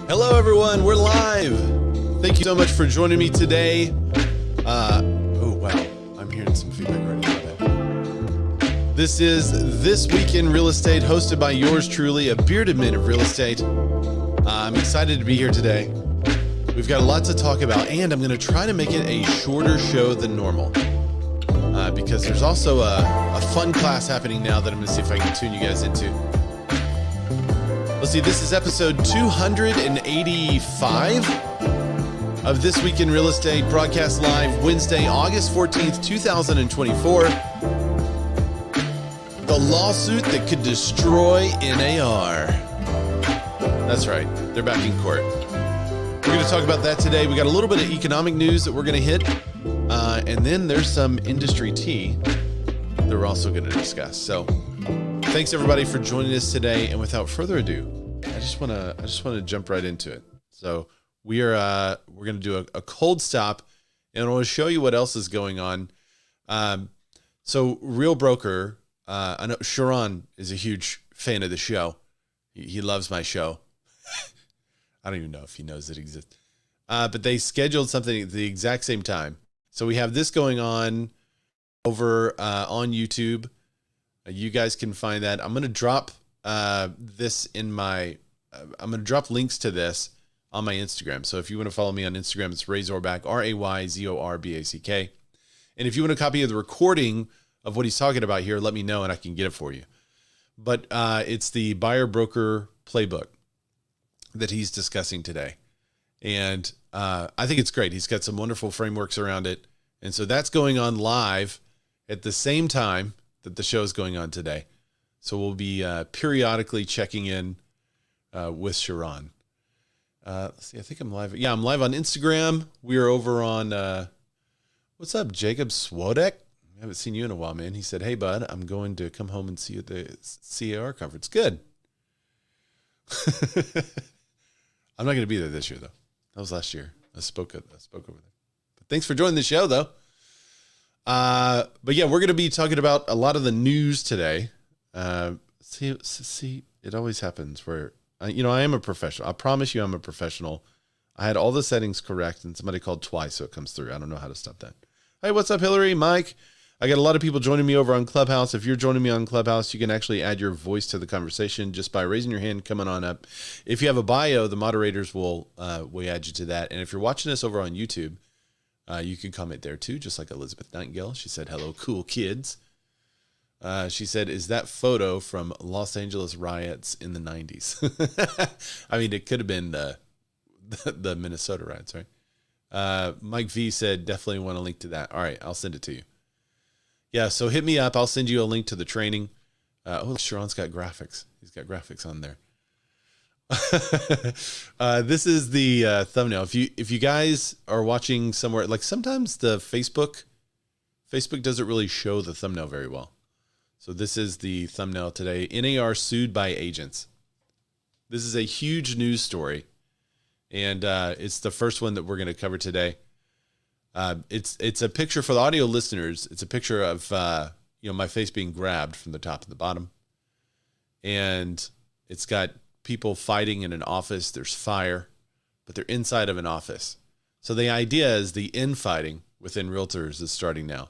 Hello, everyone. We're live. Thank you so much for joining me today. Oh, wow. I'm hearing some feedback right now. This is This Week in Real Estate, hosted by yours truly, a bearded man of real estate. I'm excited to be here today. We've got a lot to talk about, and I'm going to try to make it a shorter show than normal because there's also a fun class happening now that I'm going to see if I can tune you guys into. Let's see, this is episode 285 of This Week in Real Estate, broadcast live Wednesday, August 14th, 2024. The lawsuit that could destroy NAR. That's right, they're back in court. We're going to talk about that today. We got a little bit of economic news that we're going to hit, and then there's some industry tea that we're also going to discuss. So thanks everybody for joining us today. And without further ado, I just want to jump right into it. So we're going to do a cold stop, and I want to show you what else is going on. So Real Broker, I know Sharon is a huge fan of the show. He loves my show. I don't even know if he knows it exists. But they scheduled something at the exact same time. So we have this going on over on YouTube. You guys can find that. I'm going to drop this in my, I'm going to drop links to this on my Instagram. So if you want to follow me on Instagram, it's Ray Zorback, RayZorback. And if you want a copy of the recording of what he's talking about here, let me know and I can get it for you. But it's the buyer broker playbook that he's discussing today. And I think it's great. He's got some wonderful frameworks around it. And so that's going on live at the same time that the show is going on today. So we'll be periodically checking in with Sharon. Let's see, I think I'm live. Yeah, I'm live on Instagram. We are over on, what's up, Jacob Swodek? I haven't seen you in a while, man. He said, hey, bud, I'm going to come home and see you at the CAR conference. Good. I'm not going to be there this year, though. That was last year. I spoke over there. But thanks for joining the show, though. But yeah, we're going to be talking about a lot of the news today. See, it always happens where, I am a professional. I promise you I'm a professional. I had all the settings correct and somebody called twice, so it comes through. I don't know how to stop that. Hey, what's up, Hillary, Mike? I got a lot of people joining me over on Clubhouse. If you're joining me on Clubhouse, you can actually add your voice to the conversation just by raising your hand, coming on up. If you have a bio, the moderators will add you to that. And if you're watching this over on YouTube, you can comment there too, just like Elizabeth Nightingale. She said, hello, cool kids. She said, is that photo from Los Angeles riots in the 90s? I mean, it could have been the Minnesota riots, right? Mike V said, definitely want a link to that. All right, I'll send it to you. Yeah, so hit me up. I'll send you a link to the training. Sharon's got graphics. He's got graphics on there. This is the thumbnail. If you guys are watching somewhere, like sometimes the Facebook doesn't really show the thumbnail very well. So this is the thumbnail today. NAR sued by agents. This is a huge news story, and it's the first one that we're going to cover today. It's a picture for the audio listeners. It's a picture of my face being grabbed from the top to the bottom, and it's got people fighting in an office. There's fire, but they're inside of an office. So the idea is the infighting within realtors is starting now.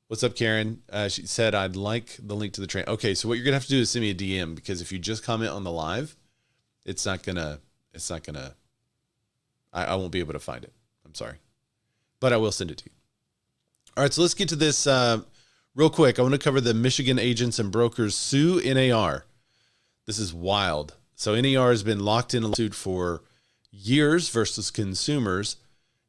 What's up, Karen? She said, I'd like the link to the train. Okay, so what you're gonna have to do is send me a DM, because if you just comment on the live, I won't be able to find it. I'm sorry, but I will send it to you. All right, so let's get to this real quick. I want to cover the Michigan agents and brokers sue NAR. This is wild. So NAR has been locked in a lawsuit for years versus consumers.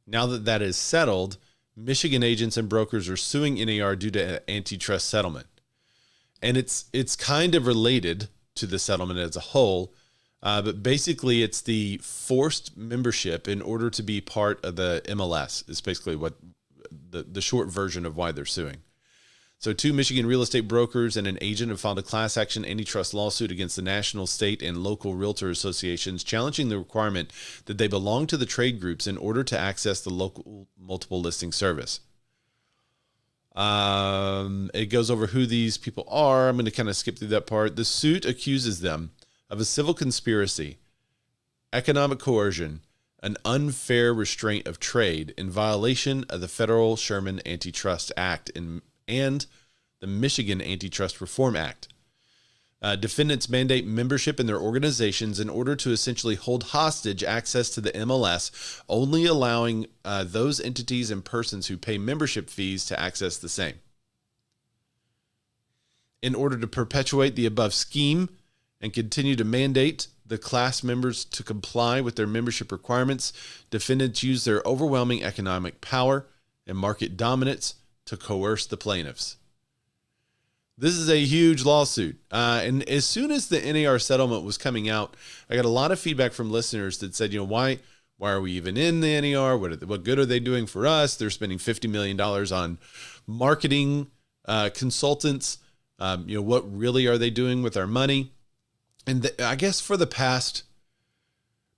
Now that is settled, Michigan agents and brokers are suing NAR due to an antitrust settlement. And it's kind of related to the settlement as a whole, but basically it's the forced membership in order to be part of the MLS is basically what the short version of why they're suing. So 2 Michigan real estate brokers and an agent have filed a class action antitrust lawsuit against the national, state, and local realtor associations, challenging the requirement that they belong to the trade groups in order to access the local multiple listing service. It goes over who these people are. I'm going to kind of skip through that part. The suit accuses them of a civil conspiracy economic coercion, an unfair restraint of trade in violation of the federal Sherman Antitrust Act and the Michigan Antitrust Reform Act. Defendants mandate membership in their organizations in order to essentially hold hostage access to the MLS, only allowing those entities and persons who pay membership fees to access the same. In order to perpetuate the above scheme and continue to mandate the class members to comply with their membership requirements, defendants use their overwhelming economic power and market dominance to coerce the plaintiffs. This is a huge lawsuit. And as soon as the NAR settlement was coming out, I got a lot of feedback from listeners that said, why are we even in the NAR? What good are they doing for us? They're spending $50 million on marketing consultants. What really are they doing with our money? And I guess for the past,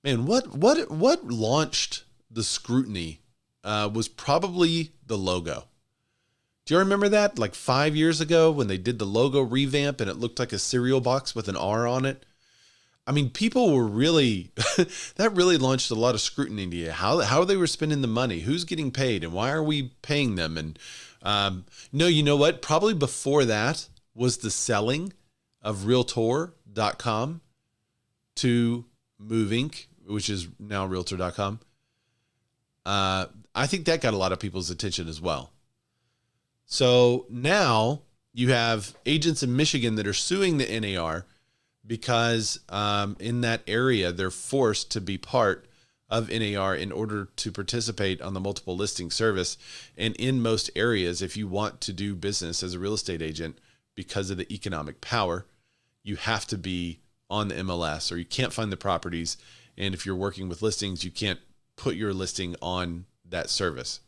what launched the scrutiny was probably the logo. Do you remember that? Like 5 years ago when they did the logo revamp and it looked like a cereal box with an R on it. I mean, people were really, that really launched a lot of scrutiny into how they were spending the money, who's getting paid and why are we paying them? And no, you know what? Probably before that was the selling of Realtor.com to Move Inc., which is now Realtor.com. I think that got a lot of people's attention as well. So now you have agents in Michigan that are suing the NAR because in that area, they're forced to be part of NAR in order to participate on the multiple listing service. And in most areas, if you want to do business as a real estate agent, because of the economic power, you have to be on the MLS or you can't find the properties. And if you're working with listings, you can't put your listing on that service.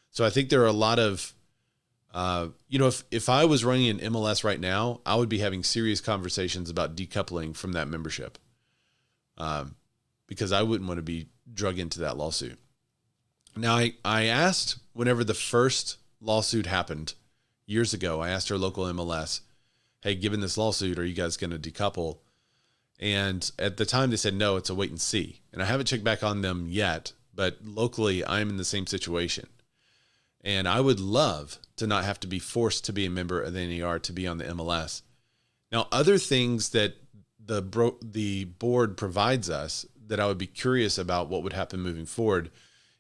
So I think there are a lot of if I was running an MLS right now, I would be having serious conversations about decoupling from that membership because I wouldn't want to be drug into that lawsuit. Now, I asked whenever the first lawsuit happened years ago, I asked our local MLS, hey, given this lawsuit, are you guys going to decouple? And at the time they said, no, it's a wait and see. And I haven't checked back on them yet, but locally I'm in the same situation. And I would love to not have to be forced to be a member of the NAR to be on the MLS. Now, other things that the board provides us that I would be curious about what would happen moving forward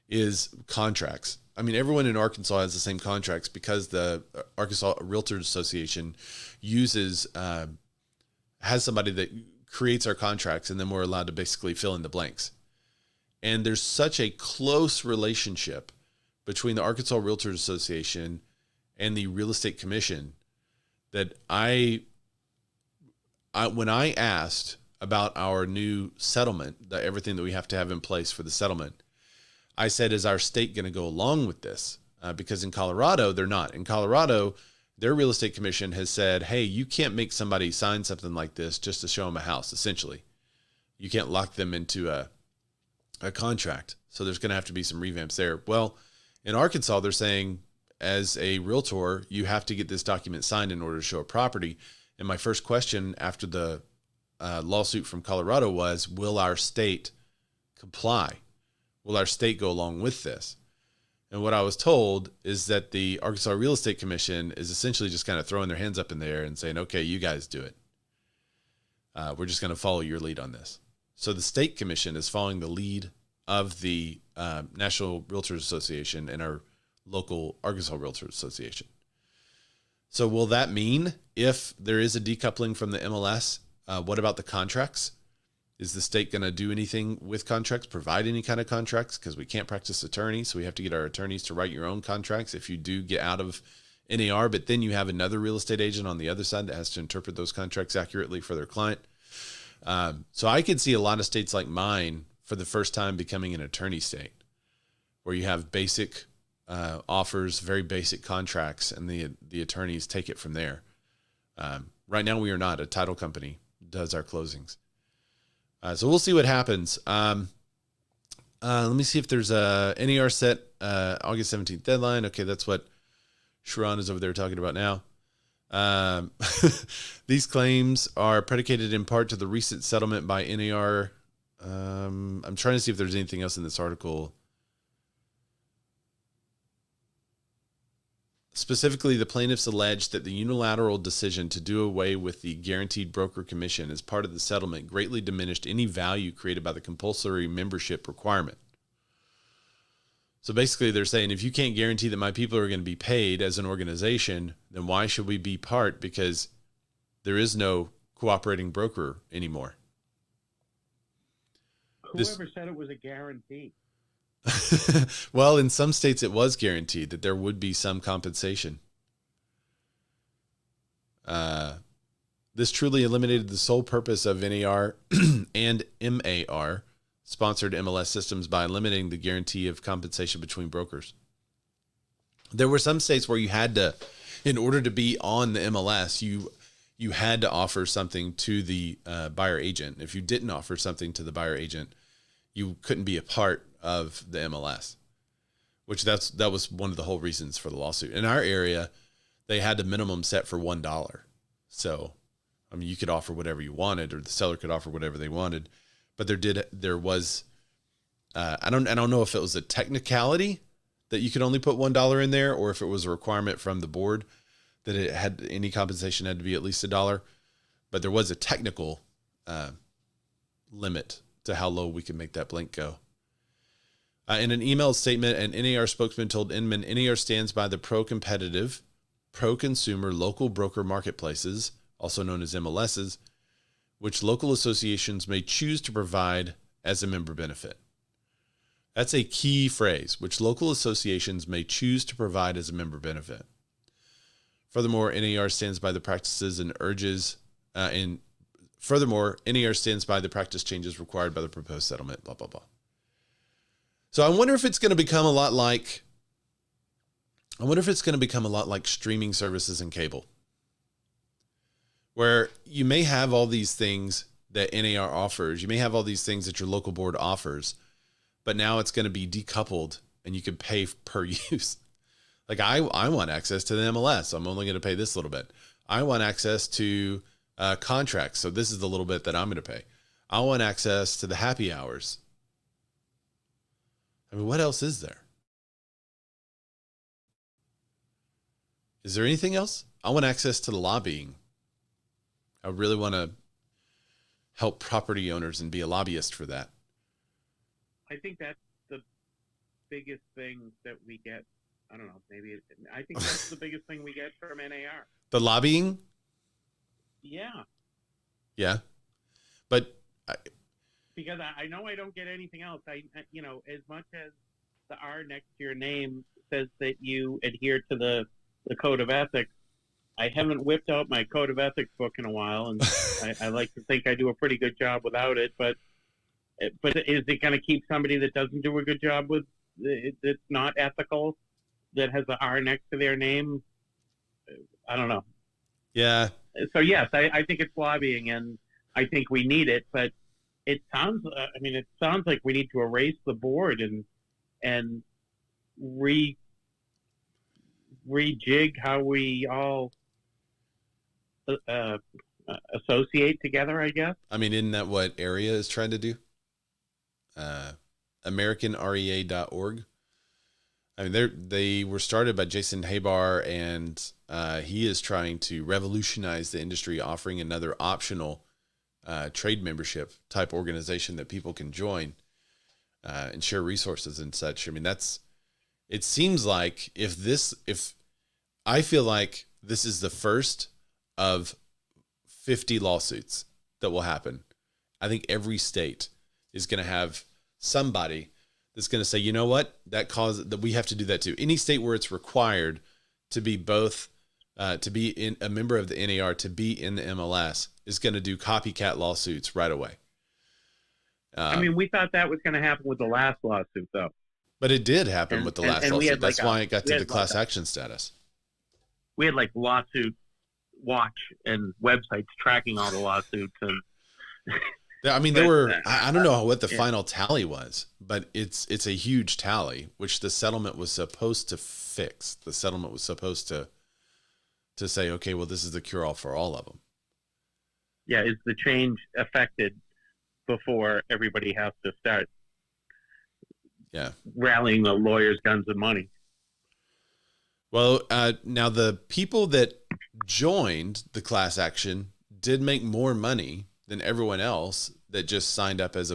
is contracts. I mean, everyone in Arkansas has the same contracts because the Arkansas Realtors Association has somebody that creates our contracts, and then we're allowed to basically fill in the blanks. And there's such a close relationship between the Arkansas Realtors Association and the Real Estate Commission that when I asked about our new settlement, everything that we have to have in place for the settlement, I said, is our state going to go along with this? Because in Colorado, they're not. In Colorado, their Real Estate Commission has said, hey, you can't make somebody sign something like this just to show them a house, essentially. You can't lock them into a contract. So there's going to have to be some revamps there. Well, in Arkansas, they're saying, as a realtor, you have to get this document signed in order to show a property. And my first question after the lawsuit from Colorado was, will our state comply? Will our state go along with this? And what I was told is that the Arkansas Real Estate Commission is essentially just kind of throwing their hands up in the air and saying, okay, you guys do it. We're just going to follow your lead on this. So the state commission is following the lead of the National Realtors Association and our local Arkansas Realtors Association. So will that mean if there is a decoupling from the MLS, what about the contracts? Is the state going to do anything with contracts, provide any kind of contracts? Because we can't practice attorney, so we have to get our attorneys to write your own contracts if you do get out of NAR, but then you have another real estate agent on the other side that has to interpret those contracts accurately for their client. So I could see a lot of states like mine for the first time becoming an attorney state, where you have basic offers, very basic contracts, and the attorneys take it from there. Right now we are not. A title company does our closings. So we'll see what happens. Let me see if there's a NAR set August 17th deadline. Okay, that's what Sharon is over there talking about now. These claims are predicated in part to the recent settlement by NAR. I'm trying to see if there's anything else in this article. Specifically, the plaintiffs alleged that the unilateral decision to do away with the guaranteed broker commission as part of the settlement greatly diminished any value created by the compulsory membership requirement. So basically, they're saying, if you can't guarantee that my people are going to be paid as an organization, then why should we be part? Because there is no cooperating broker anymore. Whoever said it was a guarantee? Well, in some states it was guaranteed that there would be some compensation. This truly eliminated the sole purpose of NAR and MAR sponsored MLS systems by limiting the guarantee of compensation between brokers. There were some states where you had to, in order to be on the MLS, you had to offer something to the buyer agent. If you didn't offer something to the buyer agent, you couldn't be a part of the MLS, which that was one of the whole reasons for the lawsuit. In our area, they had the minimum set for $1. So, I mean, you could offer whatever you wanted, or the seller could offer whatever they wanted. But there was, I don't know if it was a technicality that you could only put $1 in there, or if it was a requirement from the board that it had, any compensation had to be at least $1. But there was a technical limit to how low we could make that blank go. In an email statement, an NAR spokesman told Inman, NAR stands by the pro-competitive, pro-consumer local broker marketplaces, also known as MLSs, which local associations may choose to provide as a member benefit. That's a key phrase, which local associations may choose to provide as a member benefit. Furthermore, NAR stands by the practices and urges, Furthermore, NAR stands by the practice changes required by the proposed settlement, blah, blah, blah. So I wonder if it's going to become a lot like streaming services and cable, where you may have all these things that NAR offers. You may have all these things that your local board offers, but now it's going to be decoupled and you can pay per use. Like I want access to the MLS. So I'm only going to pay this little bit. I want access to contracts. So this is the little bit that I'm going to pay. I want access to the happy hours. I mean, what else is there? Is there anything else? I want access to the lobbying. I really want to help property owners and be a lobbyist for that. I think that's the biggest thing that we get. I don't know. I think that's the biggest thing we get from NAR. The lobbying? Yeah. Yeah. But because I know I don't get anything else. As much as the R next to your name says that you adhere to the code of ethics, I haven't whipped out my code of ethics book in a while, and I like to think I do a pretty good job without it. But is it going to keep somebody that doesn't do a good job with it's not ethical, that has the R next to their name? I don't know. Yeah. So yes, I think it's lobbying, and I think we need it. But it sounds like we need to erase the board and rejig how we all associate together, I guess. I mean, isn't that what AREA is trying to do? AmericanREA.org. I mean, they were started by Jason Habar, and he is trying to revolutionize the industry, offering another optional trade membership type organization that people can join and share resources and such. I mean, it seems like if I feel like this is the first of 50 lawsuits that will happen. I think every state is going to have somebody that's going to say, you know what, that we have to do that too. Any state where it's required to be both, to be in a member of the NAR, to be in the MLS, is going to do copycat lawsuits right away. We thought that was going to happen with the last lawsuit, though. But it did happen with the last lawsuit. That's why it got to the class action status. We had lawsuit watch and websites tracking all the lawsuits, and I mean, there were, I don't know what the final tally was, but it's a huge tally, which the settlement was supposed to fix. The settlement was supposed to say, okay, well, this is the cure-all for all of them. Yeah, is the change affected before everybody has to start rallying the lawyers, guns, and money. Well, now the people that joined the class action did make more money than everyone else that just signed up as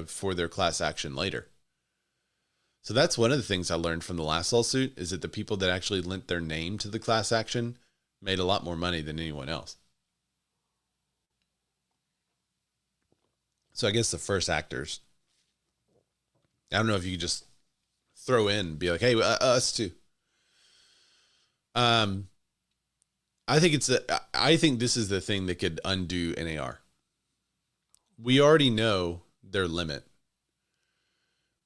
for their class action later. So that's one of the things I learned from the last lawsuit, is that the people that actually lent their name to the class action made a lot more money than anyone else. So I guess the first actors, I don't know if you could just throw in and be like, hey, us too. I think this is the thing that could undo NAR. We already know their limit.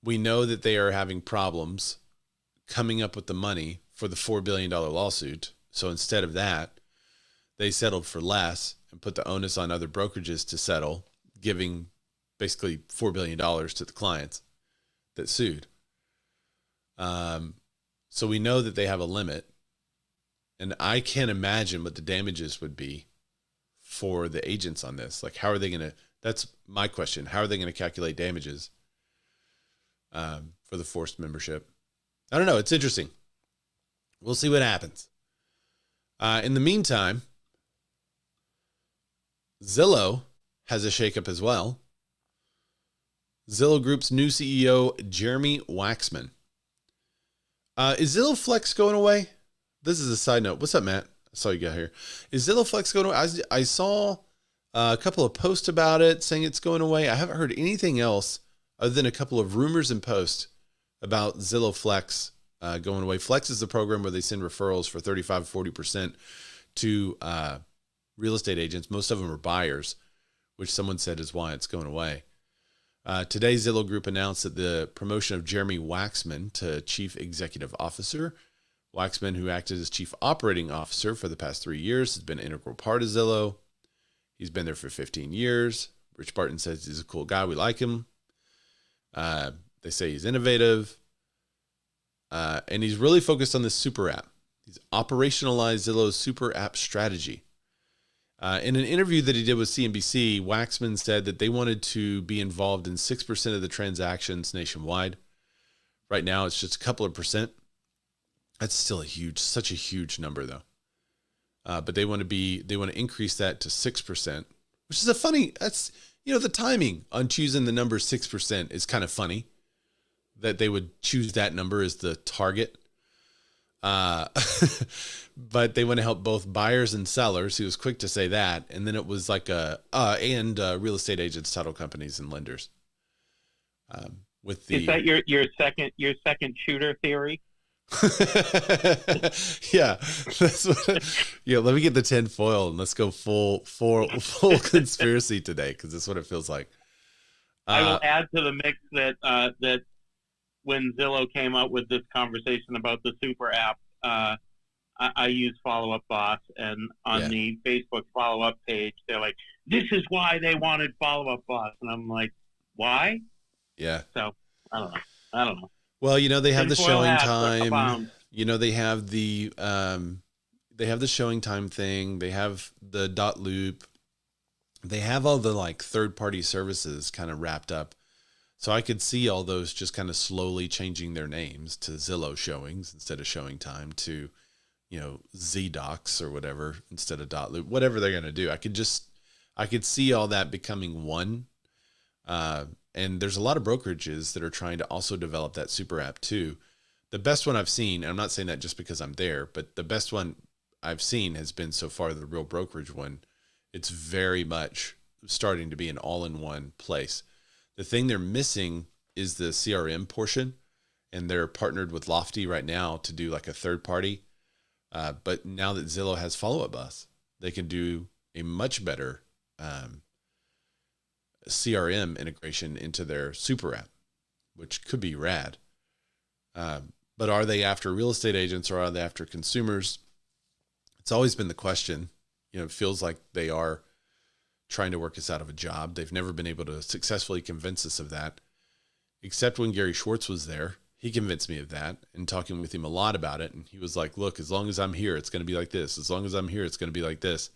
We know that they are having problems coming up with the money for the $4 billion lawsuit. So instead of that, they settled for less and put the onus on other brokerages to settle, giving basically $4 billion to the clients that sued. So we know that they have a limit. And I can't imagine what the damages would be for the agents on this. Like, how are they going to, that's my question. How are they going to calculate damages for the forced membership? I don't know. It's interesting. We'll see what happens. In the meantime, Zillow has a shakeup as well. Zillow Group's new CEO, Jeremy Waxman. Is Zillow Flex going away? This is a side note. What's up, Matt? I saw you got here. Is Zillow Flex going away? I saw a couple of posts about it saying it's going away. I haven't heard anything else other than a couple of rumors and posts about Zillow Flex going away. Flex is the program where they send referrals for 35-40% to real estate agents. Most of them are buyers, which someone said is why it's going away. Today, Zillow Group announced that the promotion of Jeremy Waxman to Chief Executive Officer. Waxman, who acted as Chief Operating Officer for the past 3 years, has been an integral part of Zillow. He's been there for 15 years. Rich Barton says he's a cool guy. We like him. They say he's innovative. And he's really focused on this super app. He's operationalized Zillow's super app strategy. In an interview that he did with CNBC, Waxman said that they wanted to be involved in 6% of the transactions nationwide. Right now, it's just a couple of percent. That's still such a huge number though. But they want to increase that to 6%, which is the timing on choosing the number 6% is kind of funny that they would choose that number as the target. But they want to help both buyers and sellers. He was quick to say that. And then it was like and real estate agents, title companies, and lenders. Is that your second shooter theory? Yeah, that's let me get the tin foil and let's go full conspiracy today, because that's what it feels like. I will add to the mix that when Zillow came up with this conversation about the super app, I use Follow Up Boss, and on the Facebook Follow Up page, they're like, "This is why they wanted Follow Up Boss," and I'm like, "Why?" Yeah. So I don't know. Well, they have the showing time. They have the showing time thing. They have the dot loop. They have all the third-party services kind of wrapped up. So I could see all those just kind of slowly changing their names to Zillow Showings instead of Showing Time, to, ZDocs or whatever instead of dot loop, whatever they're going to do. I could see all that becoming one. And there's a lot of brokerages that are trying to also develop that super app too. The best one I've seen, and I'm not saying that just because I'm there, but the best one I've seen has been so far the Real Brokerage one. It's very much starting to be an all-in-one place. The thing they're missing is the CRM portion, and they're partnered with Lofty right now to do like a third party. But now that Zillow has Follow Up Boss, they can do a much better CRM integration into their super app, which could be rad. But are they after real estate agents or are they after consumers? It's always been the question. It feels like they are trying to work us out of a job. They've never been able to successfully convince us of that, except when Gary Schwartz was there. He convinced me of that, and talking with him a lot about it. And he was like, look, as long as I'm here, it's going to be like this. As long as I'm here, it's going to be like this.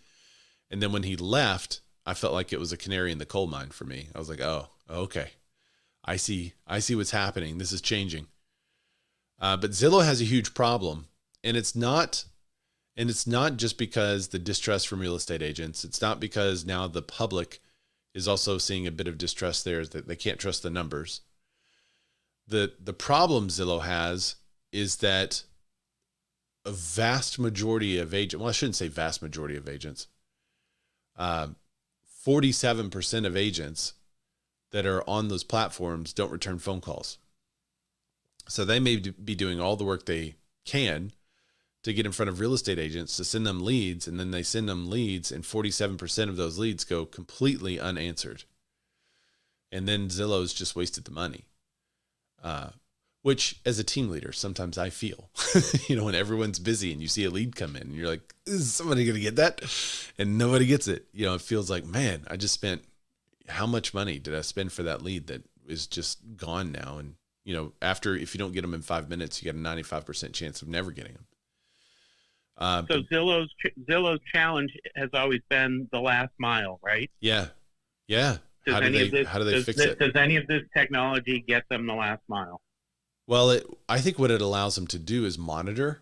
And then when he left, I felt like it was a canary in the coal mine for me. I was like, oh, okay. I see what's happening. This is changing. But Zillow has a huge problem, and it's not just because the distrust from real estate agents. It's not because now the public is also seeing a bit of distrust there, that they can't trust the numbers. The problem Zillow has is that a vast majority of agents, well, I shouldn't say vast majority of agents, 47% of agents that are on those platforms don't return phone calls. So they may be doing all the work they can to get in front of real estate agents to send them leads, and then they send them leads, and 47% of those leads go completely unanswered. And then Zillow's just wasted the money. Which, as a team leader, sometimes I feel, when everyone's busy and you see a lead come in and you're like, is somebody going to get that? And nobody gets it. It feels like, man, I just spent, how much money did I spend for that lead that is just gone now? And, after, if you don't get them in 5 minutes, you got a 95% chance of never getting them. So Zillow's challenge has always been the last mile, right? Yeah. Yeah. How do they fix it? Does any of this technology get them the last mile? Well, I think what it allows them to do is monitor.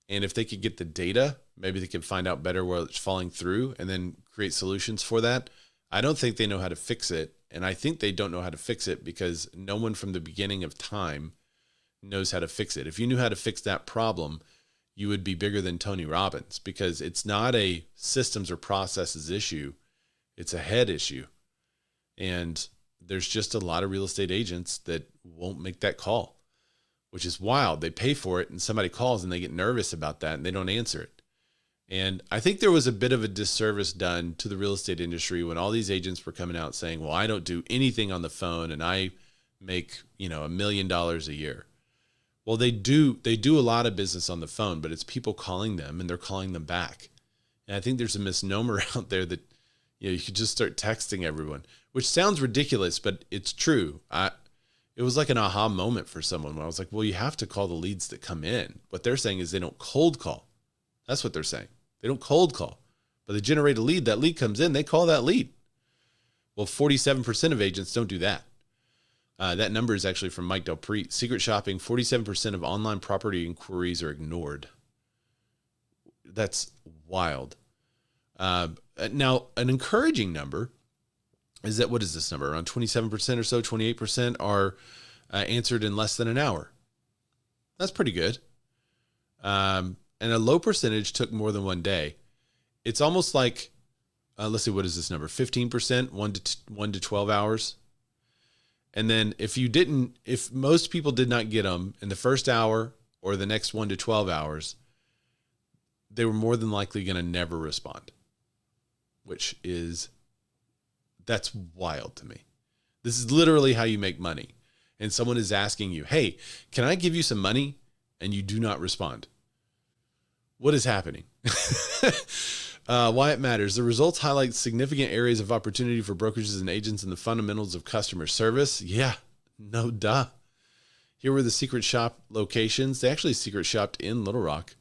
And if they could get the data, maybe they could find out better where it's falling through and then create solutions for that. I don't think they know how to fix it. And I think they don't know how to fix it because no one from the beginning of time knows how to fix it. If you knew how to fix that problem, you would be bigger than Tony Robbins, because it's not a systems or processes issue. It's a head issue. And there's just a lot of real estate agents that won't make that call, which is wild. They pay for it and somebody calls and they get nervous about that and they don't answer it. And I think there was a bit of a disservice done to the real estate industry when all these agents were coming out saying, well, I don't do anything on the phone and I make, $1 million a year. Well, they do a lot of business on the phone, but it's people calling them and they're calling them back. And I think there's a misnomer out there that, you could just start texting everyone, which sounds ridiculous, but it's true. It was like an aha moment for someone when I was like, well, you have to call the leads that come in. What they're saying is they don't cold call. That's what they're saying. They don't cold call, but they generate a lead. That lead comes in, they call that lead. Well, 47% of agents don't do that. That number is actually from Mike Del Prete. Secret shopping, 47% of online property inquiries are ignored. That's wild. Now, an encouraging number is that, what is this number? Around 27% or so, 28% are answered in less than an hour. That's pretty good. And a low percentage took more than 1 day. It's almost like, let's see, what is this number? 15%, 1 to 12 hours. And then if most people did not get them in the first hour or the next 1 to 12 hours, they were more than likely going to never respond, that's wild to me. This is literally how you make money. And someone is asking you, hey, can I give you some money? And you do not respond. What is happening? Why it matters. The results highlight significant areas of opportunity for brokerages and agents and the fundamentals of customer service. Yeah, no duh. Here were the secret shop locations. They actually secret shopped in Little Rock.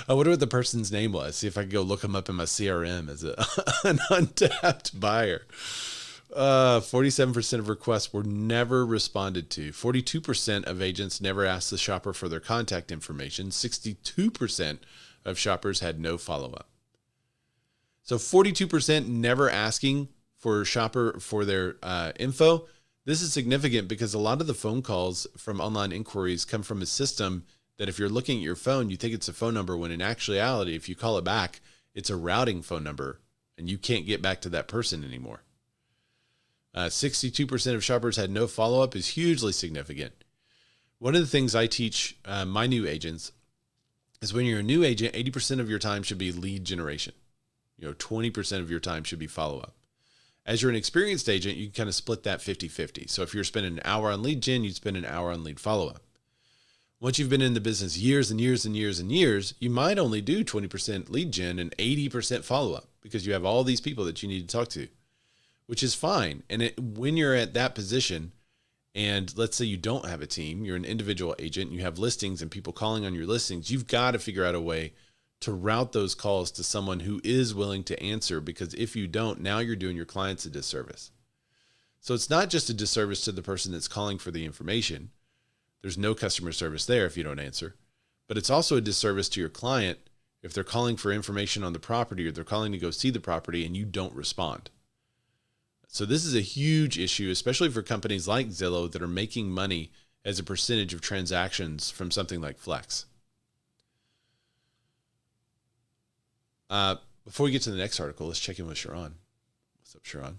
I wonder what the person's name was. See if I can go look them up in my CRM as an untapped buyer. 47% of requests were never responded to. 42% of agents never asked the shopper for their contact information. 62% of shoppers had no follow-up. So 42% never asking for shopper for their info. This is significant because a lot of the phone calls from online inquiries come from a system that if you're looking at your phone, you think it's a phone number, when in actuality, if you call it back, it's a routing phone number and you can't get back to that person anymore. 62% of shoppers had no follow-up is hugely significant. One of the things I teach my new agents is when you're a new agent, 80% of your time should be lead generation. 20% of your time should be follow-up. As you're an experienced agent, you can kind of split that 50-50. So if you're spending an hour on lead gen, you'd spend an hour on lead follow-up. Once you've been in the business years and years and years and years, you might only do 20% lead gen and 80% follow-up because you have all these people that you need to talk to, which is fine. And when you're at that position, and let's say you don't have a team, you're an individual agent, you have listings and people calling on your listings, you've got to figure out a way to route those calls to someone who is willing to answer, because if you don't, now you're doing your clients a disservice. So it's not just a disservice to the person that's calling for the information. There's no customer service there if you don't answer. But it's also a disservice to your client if they're calling for information on the property or they're calling to go see the property and you don't respond. So this is a huge issue, especially for companies like Zillow that are making money as a percentage of transactions from something like Flex. Before we get to the next article, let's check in with Sharon. What's up, Sharon?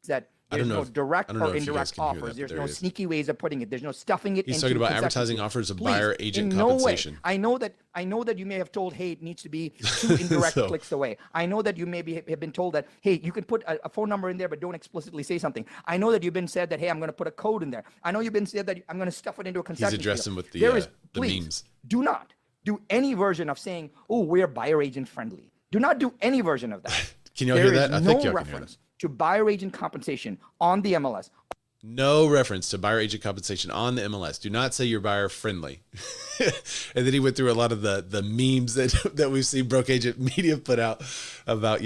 That there's no direct or indirect offers. There's no sneaky ways of putting it. There's no stuffing it. He's talking about advertising offers of buyer agent compensation. I know that you may have told, hey, it needs to be 2 indirect clicks away. I know that you maybe have been told that, hey, you can put a phone number in there, but don't explicitly say something. I know that you've been said that, hey, I'm going to put a code in there. I know you've been said that I'm going to stuff it into a concession. He's addressing with the memes. Do not do any version of saying, oh, we're buyer agent friendly. Do not do any version of that. Can y'all hear that? I think y'all can hear that. To buyer agent compensation on the MLS. No reference to buyer agent compensation on the MLS. Do not say you're buyer friendly. And then he went through a lot of the memes that we've seen Broke Agent Media put out about,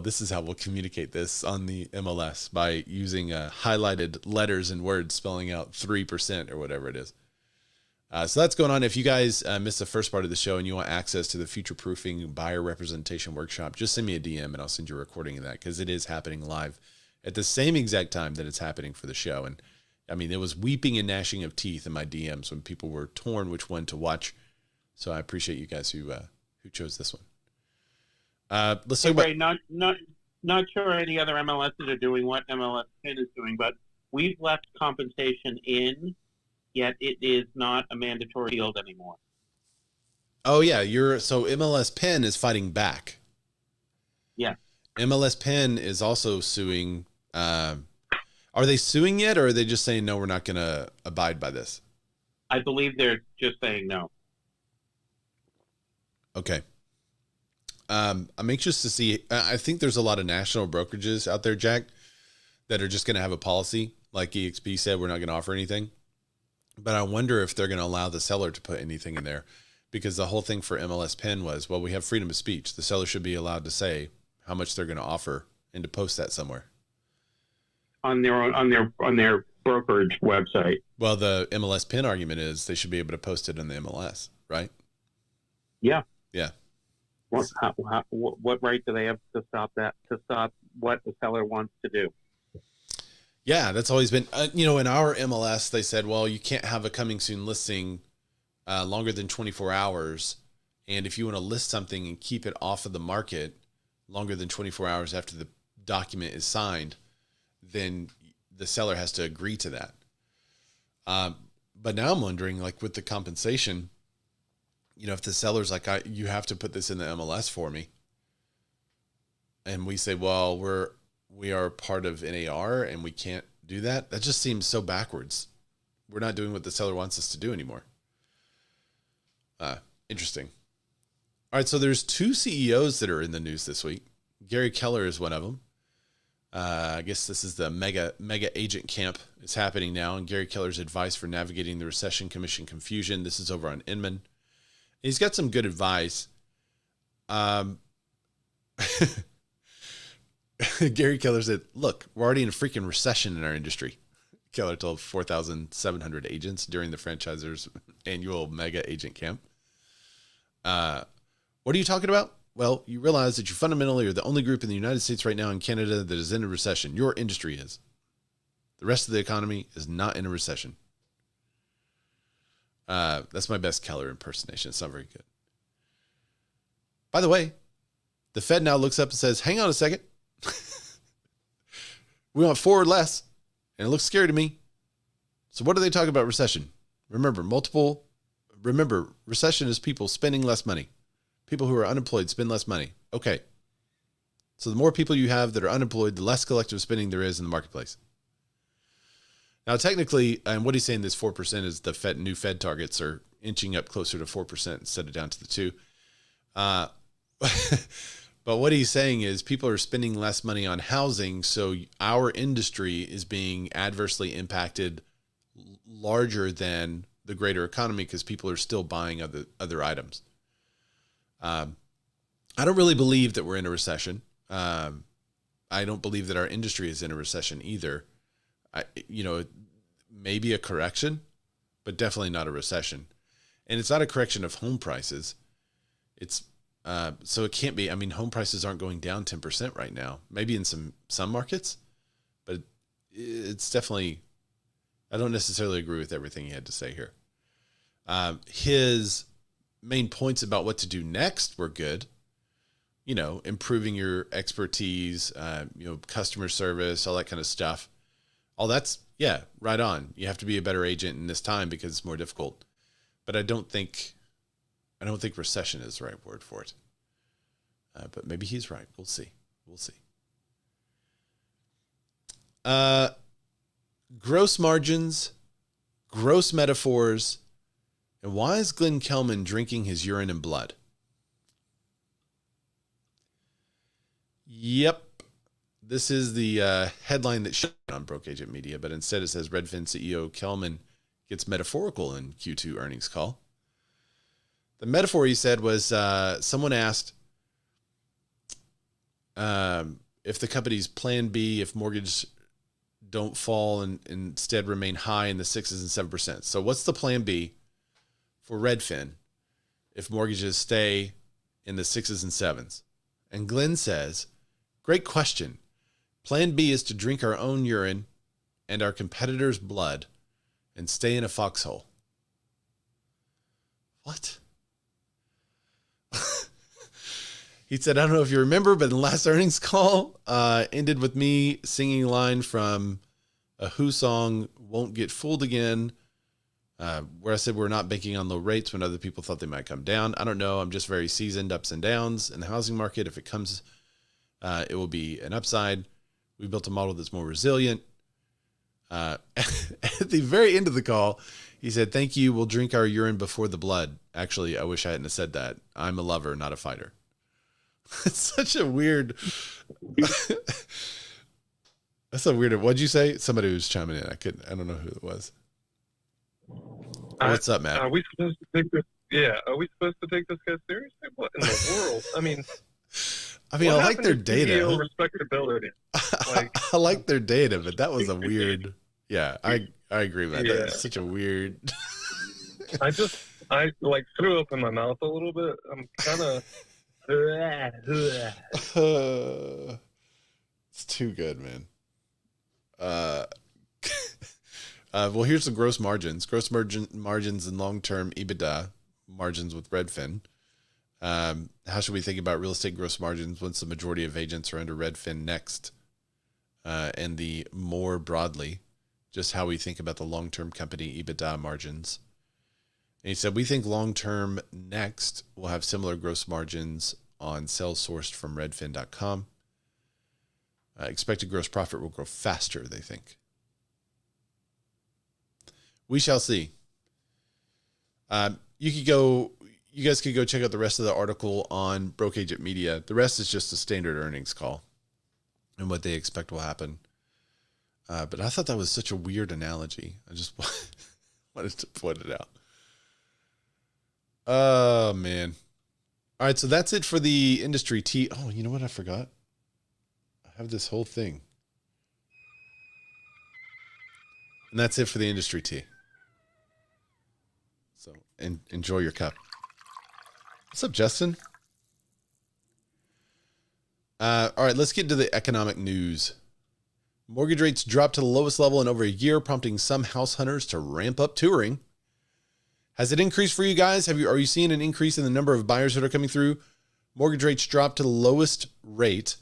this is how we'll communicate this on the MLS by using highlighted letters and words spelling out 3% or whatever it is. So that's going on. If you guys missed the first part of the show and you want access to the Future Proofing Buyer Representation Workshop, just send me a DM and I'll send you a recording of that, because it is happening live at the same exact time that it's happening for the show. And I mean, it was weeping and gnashing of teeth in my DMs when people were torn which one to watch. So I appreciate you guys who chose this one. Let's talk about... Not sure any other MLSs are doing what MLS 10 is doing, but we've left compensation in, yet it is not a mandatory field anymore. Oh yeah, so MLS Pen is fighting back. Yeah. MLS Pen is also suing. Are they suing yet, or are they just saying no, we're not going to abide by this? I believe they're just saying no. Okay. I'm anxious to see. I think there's a lot of national brokerages out there, Jack, that are just going to have a policy like EXP said, we're not going to offer anything. But I wonder if they're going to allow the seller to put anything in there, because the whole thing for MLS Pen was, well, we have freedom of speech. The seller should be allowed to say how much they're going to offer and to post that somewhere on their brokerage website. Well, the MLS Pen argument is they should be able to post it on the MLS, right? Yeah. Yeah. What right do they have to stop that? To stop what the seller wants to do? Yeah, that's always been, in our MLS, they said, well, you can't have a coming soon listing longer than 24 hours. And if you want to list something and keep it off of the market longer than 24 hours after the document is signed, then the seller has to agree to that. But now I'm wondering, like with the compensation, if the seller's like, you have to put this in the MLS for me. And we say, well, we are part of NAR and we can't do that. That just seems so backwards. We're not doing what the seller wants us to do anymore. Interesting. All right. So there's 2 CEOs that are in the news this week. Gary Keller is one of them. I guess this is the mega agent camp is happening now. And Gary Keller's advice for navigating the recession commission confusion. This is over on Inman. He's got some good advice. Gary Keller said, look, we're already in a freaking recession in our industry. Keller told 4,700 agents during the franchiser's annual mega agent camp. What are you talking about? Well, you realize that you fundamentally are the only group in the United States right now and Canada that is in a recession. Your industry is. The rest of the economy is not in a recession. That's my best Keller impersonation. It's not very good. By the way, the Fed now looks up and says, hang on a second. We want 4 or less, and it looks scary to me. So what are they talking about recession? Remember, recession is people spending less money. People who are unemployed spend less money. Okay. So the more people you have that are unemployed, the less collective spending there is in the marketplace. Now, technically, and what he's saying, this 4% is the new Fed targets are inching up closer to 4% instead of down to the 2. But what he's saying is people are spending less money on housing, so our industry is being adversely impacted larger than the greater economy because people are still buying other items. I don't really believe that we're in a recession. I don't believe that our industry is in a recession either. Maybe a correction, but definitely not a recession. And it's not a correction of home prices. It's so it can't be. I mean, home prices aren't going down 10% right now. Maybe in some markets, but it's definitely. I don't necessarily agree with everything he had to say here. His main points about what to do next were good. Improving your expertise, customer service, all that kind of stuff. All that's, right on. You have to be a better agent in this time because it's more difficult. But I don't think recession is the right word for it. But maybe he's right. We'll see. Gross margins, gross metaphors, and why is Glenn Kelman drinking his urine and blood? Yep. This is the headline that should be on Broke Agent Media, but instead it says Redfin CEO Kelman gets metaphorical in Q2 earnings call. The metaphor he said was someone asked if the company's plan B, if mortgage don't fall and instead remain high in the 6s and 7%. So what's the plan B for Redfin if mortgages stay in the 6s and 7s? And Glenn says, great question. Plan B is to drink our own urine and our competitors' blood and stay in a foxhole. What? He said, I don't know if you remember, but in the last earnings call ended with me singing a line from a Who song, Won't Get Fooled Again, where I said we're not banking on low rates when other people thought they might come down. I don't know. I'm just very seasoned ups and downs in the housing market. If it comes, it will be an upside. We built a model that's more resilient. At the very end of the call, he said, thank you. We'll drink our urine before the blood. Actually, I wish I hadn't said that. I'm a lover, not a fighter. It's such a weird. That's a weird. What'd you say? Somebody was chiming in. I don't know who it was. What's up, Matt? Are we supposed to take this? Yeah. Are we supposed to take this guy seriously? What in the world? I mean, I like their data. CEO respectability. I like their data, but that was a weird. Yeah, I agree with that. Yeah. That's such a weird. I threw up in my mouth a little bit. I'm kind of. It's too good, man. Well, here's the gross margins. Margins and long-term EBITDA margins with Redfin. How should we think about real estate gross margins once the majority of agents are under Redfin Next? And the more broadly, just how we think about the long-term company EBITDA margins. And he said, we think long-term Next will have similar gross margins on sales sourced from redfin.com. Expected gross profit will grow faster, they think. We shall see. You guys could go check out the rest of the article on Broke Agent Media. The rest is just a standard earnings call and what they expect will happen. But I thought that was such a weird analogy. I just wanted to point it out. Oh, man. All right, so that's it for the industry tea. Oh, you know what I forgot? I have this whole thing. And that's it for the industry tea. So enjoy your cup. What's up, Justin? All right, let's get to the economic news. Mortgage rates dropped to the lowest level in over a year, prompting some house hunters to ramp up touring. Has it increased for you guys? Are you seeing an increase in the number of buyers that are coming through? Mortgage rates dropped to the lowest rate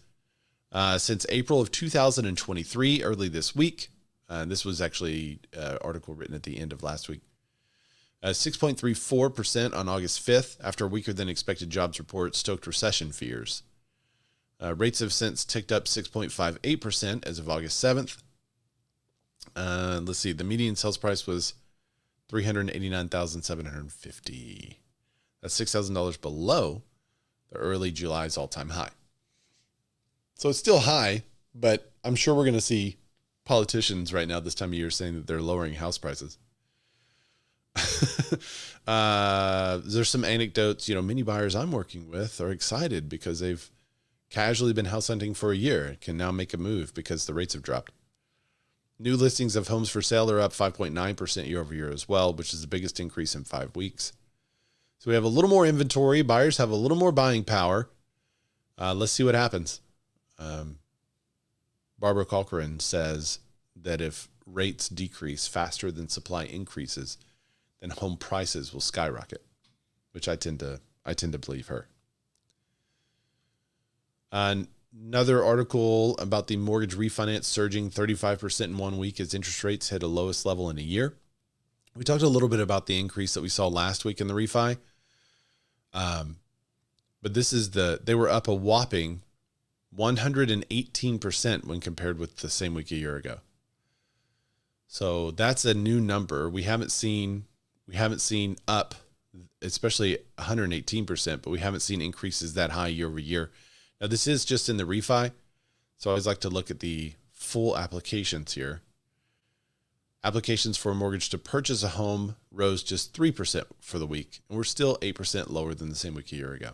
since April of 2023, early this week. This was actually an article written at the end of last week. 6.34% on August 5th, after a weaker than expected jobs report stoked recession fears. Rates have since ticked up 6.58% as of August 7th. Let's see, the median sales price was $389,750. That's $6,000 below the early July's all-time high. So it's still high, but I'm sure we're going to see politicians right now this time of year saying that they're lowering house prices. There's some anecdotes, many buyers I'm working with are excited because they've casually been house hunting for a year and can now make a move because the rates have dropped. New listings of homes for sale are up 5.9% year over year as well, which is the biggest increase in 5 weeks. So we have a little more inventory. Buyers have a little more buying power. Let's see what happens. Barbara Corcoran says that if rates decrease faster than supply increases, then home prices will skyrocket, which I tend to believe her. Another article about the mortgage refinance surging 35% in 1 week as interest rates hit a lowest level in a year. We talked a little bit about the increase that we saw last week in the refi. But they were up a whopping 118% when compared with the same week a year ago. So that's a new number. We haven't seen up, especially 118%, but we haven't seen increases that high year over year. Now, this is just in the refi, so I always like to look at the full applications here. Applications for a mortgage to purchase a home rose just 3% for the week, and we're still 8% lower than the same week a year ago.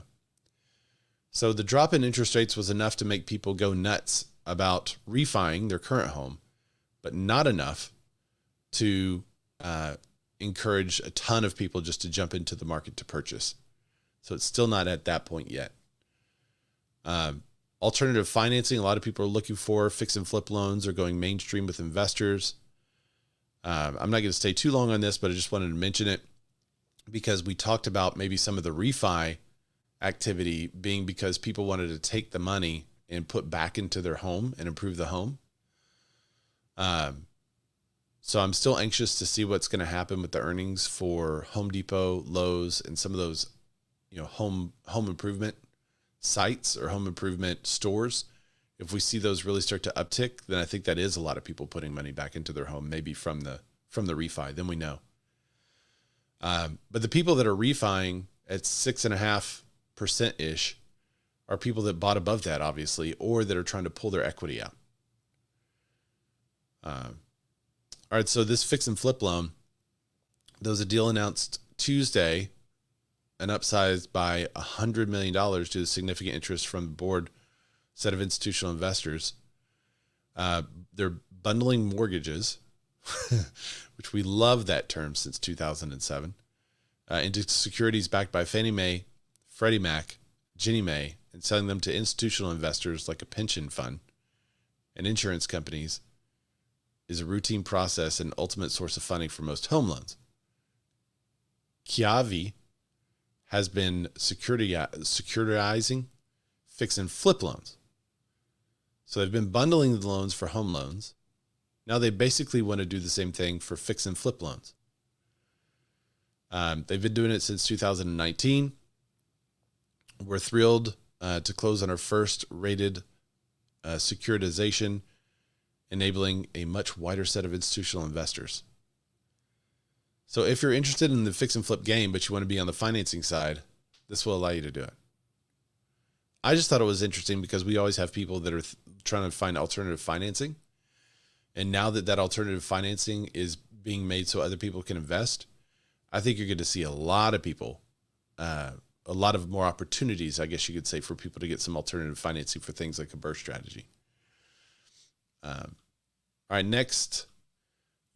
So the drop in interest rates was enough to make people go nuts about refining their current home, but not enough to encourage a ton of people just to jump into the market to purchase. So it's still not at that point yet. Alternative financing, a lot of people are looking for fix and flip loans or going mainstream with investors. I'm not going to stay too long on this, but I just wanted to mention it because we talked about maybe some of the refi activity being because people wanted to take the money and put back into their home and improve the home. So I'm still anxious to see what's going to happen with the earnings for Home Depot, Lowe's, and some of those, home improvement sites or home improvement stores. If we see those really start to uptick, then I think that is a lot of people putting money back into their home, maybe from the refi. Then we know. But the people that are refining at 6.5% ish are people that bought above that, obviously, or that are trying to pull their equity out. All right, so this fix and flip loan, there was a deal announced Tuesday and upsized by $100 million due to significant interest from the board set of institutional investors. They're bundling mortgages, which we love that term since 2007, into securities backed by Fannie Mae, Freddie Mac, Ginnie Mae, and selling them to institutional investors like a pension fund and insurance companies is a routine process and ultimate source of funding for most home loans. Kiavi has been securitizing fix and flip loans. So they've been bundling the loans for home loans. Now they basically want to do the same thing for fix and flip loans. They've been doing it since 2019. We're thrilled to close on our first rated securitization, enabling a much wider set of institutional investors. So if you're interested in the fix and flip game, but you want to be on the financing side, this will allow you to do it. I just thought it was interesting because we always have people that are trying to find alternative financing. And now that alternative financing is being made so other people can invest, I think you're going to see a lot of people, a lot of more opportunities, I guess you could say, for people to get some alternative financing for things like a burst strategy. All right, next,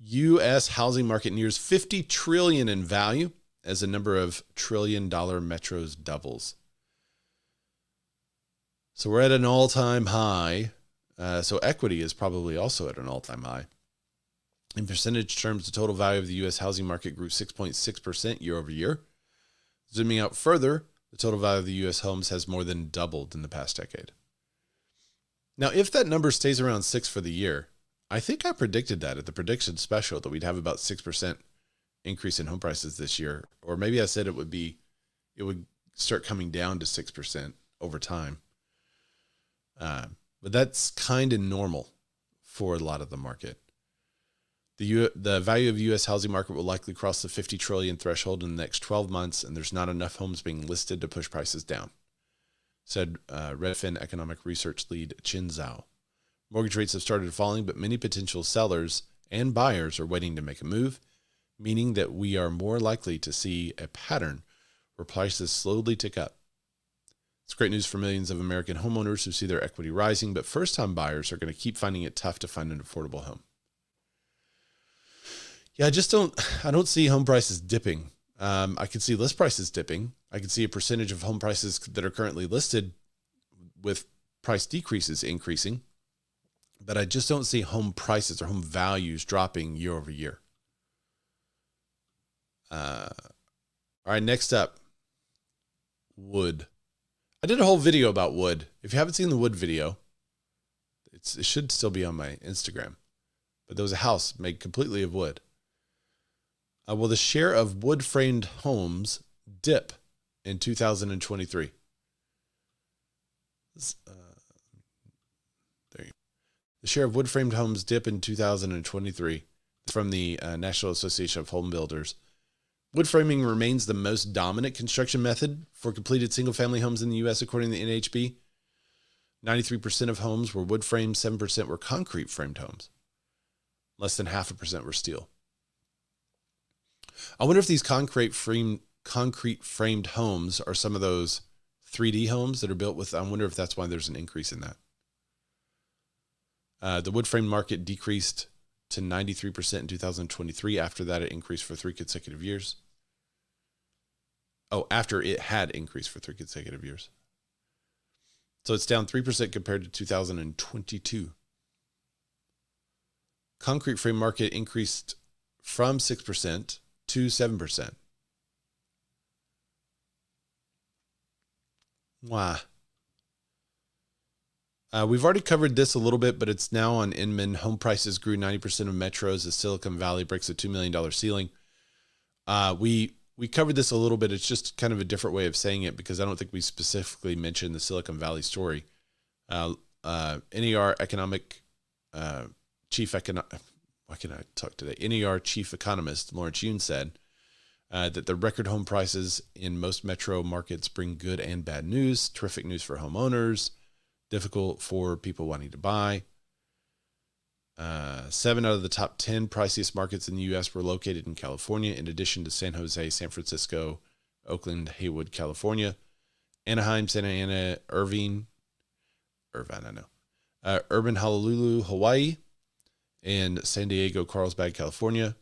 U.S. housing market nears $50 trillion in value as the number of trillion-dollar metros doubles. So we're at an all-time high. So equity is probably also at an all-time high. In percentage terms, the total value of the U.S. housing market grew 6.6% year over year. Zooming out further, the total value of the U.S. homes has more than doubled in the past decade. Now, if that number stays around 6 for the year, I think I predicted that at the prediction special that we'd have about 6% increase in home prices this year. Or maybe I said it would start coming down to 6% over time. But that's kind of normal for a lot of the market. The value of U.S. housing market will likely cross the 50 trillion threshold in the next 12 months, and there's not enough homes being listed to push prices down, said Redfin economic research lead Chin Zhao. Mortgage rates have started falling, but many potential sellers and buyers are waiting to make a move. meaning that we are more likely to see a pattern where prices slowly tick up. It's great news for millions of American homeowners who see their equity rising, but first-time buyers are going to keep finding it tough to find an affordable home. Yeah, I don't see home prices dipping. I can see list prices dipping. I can see a percentage of home prices that are currently listed with price decreases increasing, but I just don't see home prices or home values dropping year over year. All right, next up, wood. I did a whole video about wood. If you haven't seen the wood video, it should still be on my Instagram, but there was a house made completely of wood. Will the share of wood-framed homes dip in 2023? There you go. The share of wood-framed homes dip in 2023 from the National Association of Home Builders. Wood framing remains the most dominant construction method for completed single-family homes in the U.S., according to the NHB. 93% of homes were wood framed, 7% were concrete framed homes. Less than 0.5% were steel. I wonder if these concrete framed homes are some of those 3D homes that are built with. I wonder if that's why there's an increase in that. The wood frame market decreased to 93% in 2023. After that, it increased for 3 consecutive years. Oh, after it had increased for 3 consecutive years. So it's down 3% compared to 2022. Concrete frame market increased from 6% to 7%. Wow. We've already covered this a little bit, but it's now on Inman. Home prices grew 90% of metros as Silicon Valley breaks a $2 million ceiling. We covered this a little bit. It's just kind of a different way of saying it because I don't think we specifically mentioned the Silicon Valley story. NER economic chief economist Lawrence Yun said that the record home prices in most metro markets bring good and bad news. Terrific news for homeowners. Difficult for people wanting to buy. 7 out of the top 10 priciest markets in the U.S. were located in California, in addition to San Jose, San Francisco, Oakland, Haywood, California, Anaheim, Santa Ana, Irvine, Urban Honolulu, Hawaii, and San Diego, Carlsbad, California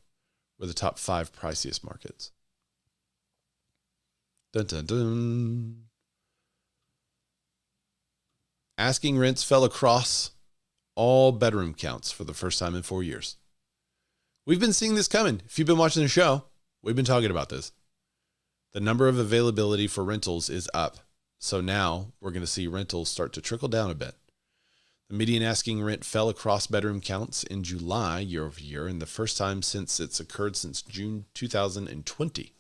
were the top 5 priciest markets. Dun, dun, dun. Asking rents fell across all bedroom counts for the first time in 4 years. We've been seeing this coming. If you've been watching the show, we've been talking about this. The number of availability for rentals is up. So now we're going to see rentals start to trickle down a bit. The median asking rent fell across bedroom counts in July year over year, and the first time since it's occurred since June 2020.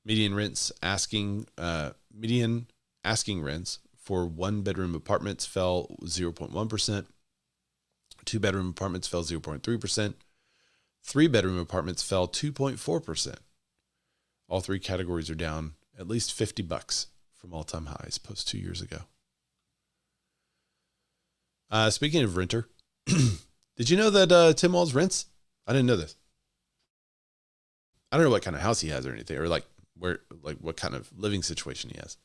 Median asking rents for 1-bedroom apartments fell 0.1%. 2-bedroom apartments fell 0.3%. 3-bedroom apartments fell 2.4%. All 3 categories are down at least $50 from all-time highs post 2 years ago. Speaking of renter, did you know that Tim Walz rents? I didn't know this. I don't know what kind of house he has or anything, or what kind of living situation he has.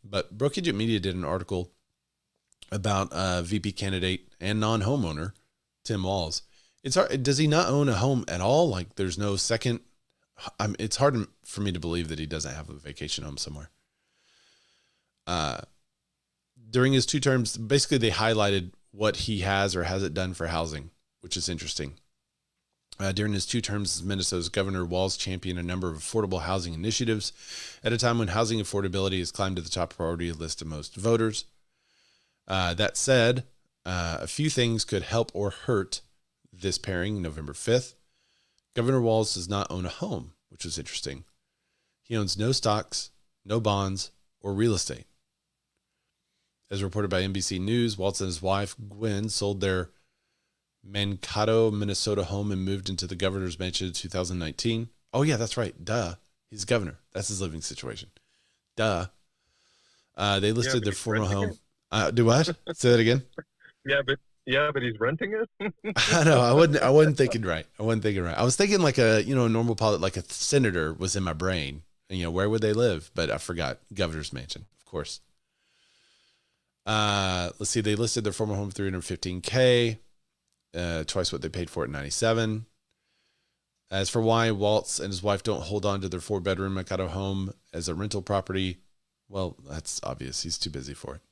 But Brookagent Media did an article about VP candidate and non-homeowner Tim Walz. It's hard. Does he not own a home at all? Like, there's no second. It's hard for me to believe that he doesn't have a vacation home somewhere. During his 2 terms, basically they highlighted what he has or hasn't done for housing, which is interesting. During his 2 terms as Minnesota's governor, Walz championed a number of affordable housing initiatives at a time when housing affordability has climbed to the top priority list of most voters. That said, a few things could help or hurt this pairing November 5th. Governor Walz does not own a home, which is interesting. He owns no stocks, no bonds, or real estate. As reported by NBC News, Walz and his wife, Gwen, sold their Mankato, Minnesota home and moved into the governor's mansion in 2019. Oh, yeah, that's right. Duh. He's governor. That's his living situation. Duh. They listed their former home. Do what? Say that again. Yeah, but Yeah, but he's renting it. I know. I wasn't thinking right. I was thinking like a normal pilot, like a senator was in my brain. And, where would they live? But I forgot. Governor's mansion, of course. Let's see. They listed their former home $315K, twice what they paid for it in 97. As for why Waltz and his wife don't hold on to their 4-bedroom Mikado home as a rental property, well, that's obvious. He's too busy for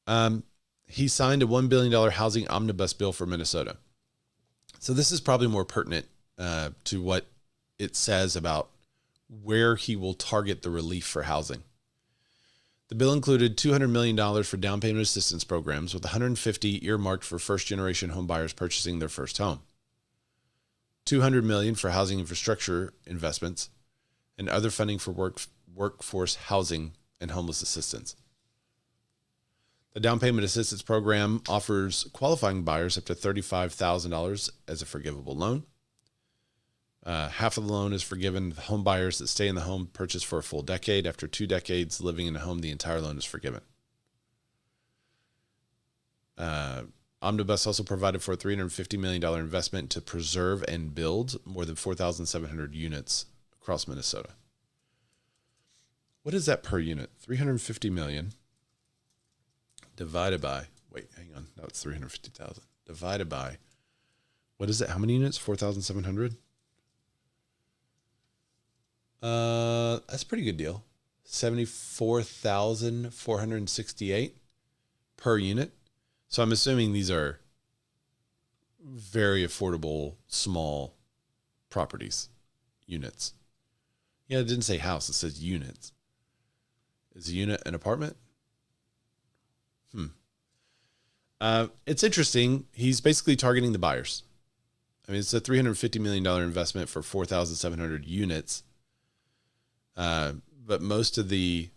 it. He signed a $1 billion housing omnibus bill for Minnesota. So this is probably more pertinent to what it says about where he will target the relief for housing. The bill included $200 million for down payment assistance programs, with $150 earmarked for first-generation home buyers purchasing their first home, $200 million for housing infrastructure investments, and other funding for workforce housing and homeless assistance. The down payment assistance program offers qualifying buyers up to $35,000 as a forgivable loan. Half of the loan is forgiven to home buyers that stay in the home purchased for a full decade. After 2 decades living in a home, the entire loan is forgiven. Omnibus also provided for a $350 million investment to preserve and build more than 4,700 units across Minnesota. What is that per unit? $350 million divided by, wait, hang on. No, it's 350,000 divided by, what is it? How many units? 4,700? That's a pretty good deal. 74,468 per unit. So I'm assuming these are very affordable, small properties, units. Yeah, it didn't say house. It says units. Is a unit an apartment? It's interesting. He's basically targeting the buyers. I mean, it's a $350 million investment for 4,700 units. But most of the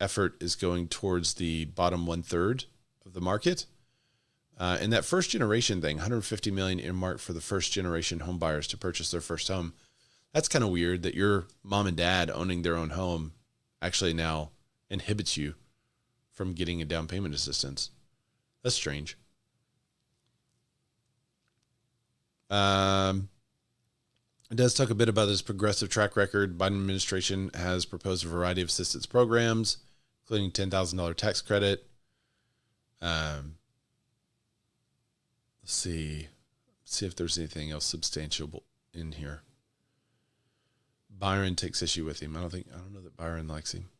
effort is going towards the bottom 1/3 of the market. And that first generation thing, $150 million earmarked for the first generation home buyers to purchase their first home. That's kind of weird that your mom and dad owning their own home actually now inhibits you from getting a down payment assistance. That's strange. It does talk a bit about his progressive track record. Biden administration has proposed a variety of assistance programs, including $10,000 tax credit. Let's see if there's anything else substantial in here. Byron takes issue with him. I don't know that Byron likes him.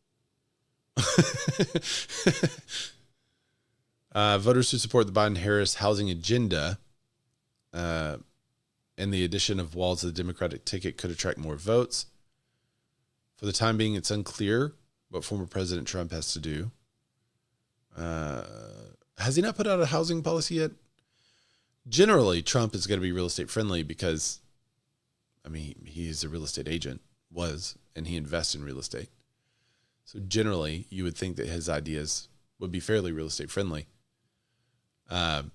Voters who support the Biden-Harris housing agenda and the addition of Walz to the Democratic ticket could attract more votes. For the time being, it's unclear what former President Trump has to do. Has he not put out a housing policy yet? Generally, Trump is going to be real estate friendly because, I mean, he's a real estate agent, and he invests in real estate. So generally, you would think that his ideas would be fairly real estate friendly. I'm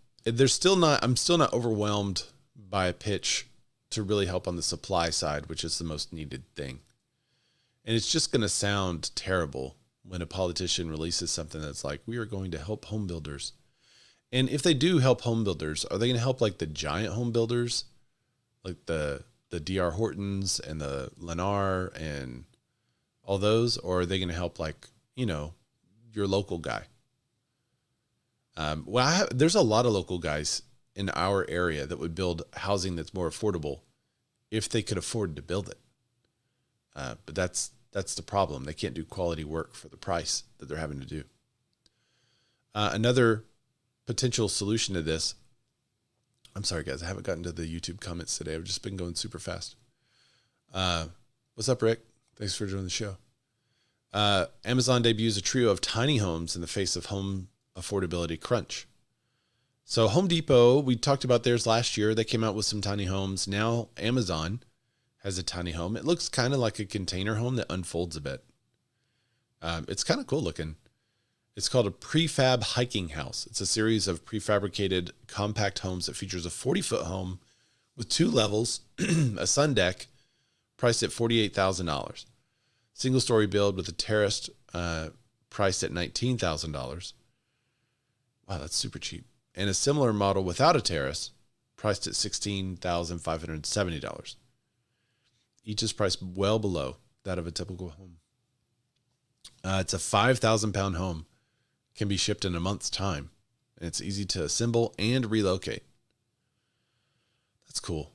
still not overwhelmed by a pitch to really help on the supply side, which is the most needed thing. And it's just going to sound terrible when a politician releases something that's like, we are going to help home builders. And if they do help home builders, are they going to help like the giant home builders, like the D.R. Hortons and the Lennar and all those, or are they going to help like, your local guy? There's a lot of local guys in our area that would build housing that's more affordable if they could afford to build it. But that's the problem. They can't do quality work for the price that they're having to do. Another potential solution to this. I'm sorry, guys. I haven't gotten to the YouTube comments today. I've just been going super fast. What's up, Rick? Thanks for joining the show. Amazon debuts a trio of tiny homes in the face of home affordability crunch. So Home Depot, we talked about theirs last year. They came out with some tiny homes. Now Amazon has a tiny home. It looks kind of like a container home that unfolds a bit. It's kind of cool looking. It's called a prefab hiking house. It's a series of prefabricated compact homes that features a 40-foot home with 2 levels, a sun deck, priced at $48,000. Single-story build with a terraced, priced at $19,000. Wow, that's super cheap. And a similar model without a terrace, priced at $16,570. Each is priced well below that of a typical home. It's a 5,000 pound home, can be shipped in a month's time, and it's easy to assemble and relocate. That's cool.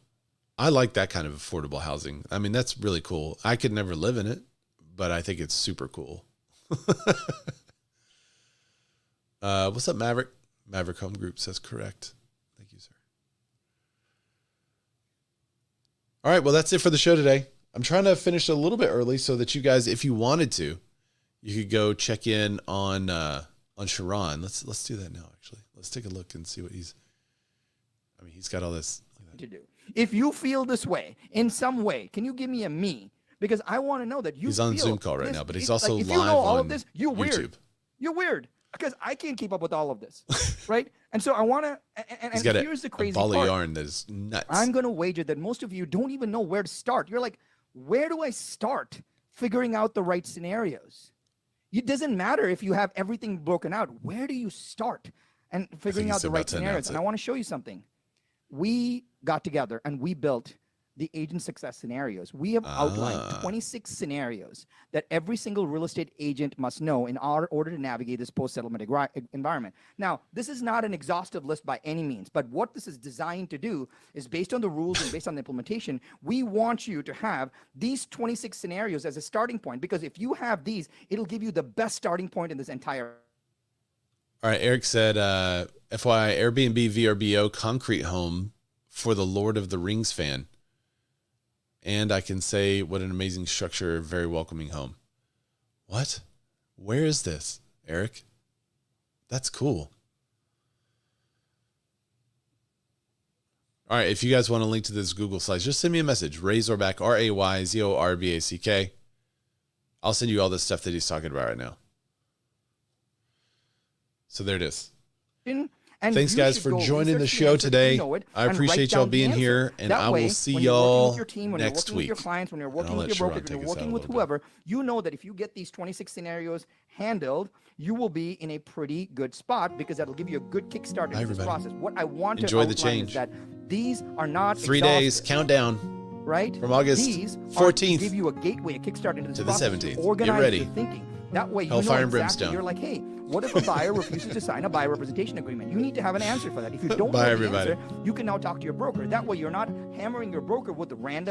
I like that kind of affordable housing. I mean, that's really cool. I could never live in it, but I think it's super cool. What's up, Maverick? Maverick Home Group says correct. Thank you, sir. All right, well, that's it for the show today. I'm trying to finish a little bit early so that you guys, if you wanted to, you could go check in on Sharon. Let's do that now, actually. Let's take a look and see what he's got all this. To do. If you feel this way in some way, can you give me a me? Because I want to know that you. He's on feel Zoom call right this, now, but he's like, also if live you know all on of this, you're weird. YouTube. You're weird because I can't keep up with all of this, right? And so I want to. And He's got here's the crazy ball part. of yarn that is nuts. I'm going to wager that most of you don't even know where to start. You're like, where do I start figuring out the right scenarios? It doesn't matter if you have everything broken out. Where do you start and figuring out he's the about right to scenarios? announce And I it. want to show you something. We got together and we built the agent success scenarios. We have outlined 26 scenarios that every single real estate agent must know in order to navigate this post-settlement environment. Now, this is not an exhaustive list by any means, but what this is designed to do is based on the rules and based on the implementation, we want you to have these 26 scenarios as a starting point, because if you have these, it'll give you the best starting point in this entire. All right, Eric said, FYI, Airbnb VRBO concrete home for the Lord of the Rings fan. And I can say, what an amazing structure, very welcoming home. What? Where is this, Eric? That's cool. All right, if you guys want to link to this Google slides, just send me a message. Ray Zorback, RayZorback. I'll send you all this stuff that he's talking about right now. So there it is. And thanks, you guys, should for go joining the research show answer, today. you know it, I and write appreciate down y'all the being answer. here, and That I way, will see when you're working y'all with your team, when you're next working with your week. clients, when you're And working I'll with let your broker, Sharon when you're take us out working a with little bit. whoever, you know that if you get these 26 scenarios handled, you will be in a pretty good spot because that'll give you a good kickstart into this everybody. process. What I want Enjoy to the outline change. is that these are not 3 days, exhaustive, countdown. right? from August These 14th are to give you a gateway, a kickstart into this to the process. 17th. Get Organize ready. your thinking. That way, you Hellfire know and exactly. brimstone. You're like, hey, what if a buyer refuses to sign a buyer representation agreement? You need to have an answer for that. If you don't Bye, know everybody. the answer, you can now talk to your broker. That way, you're not hammering your broker with the random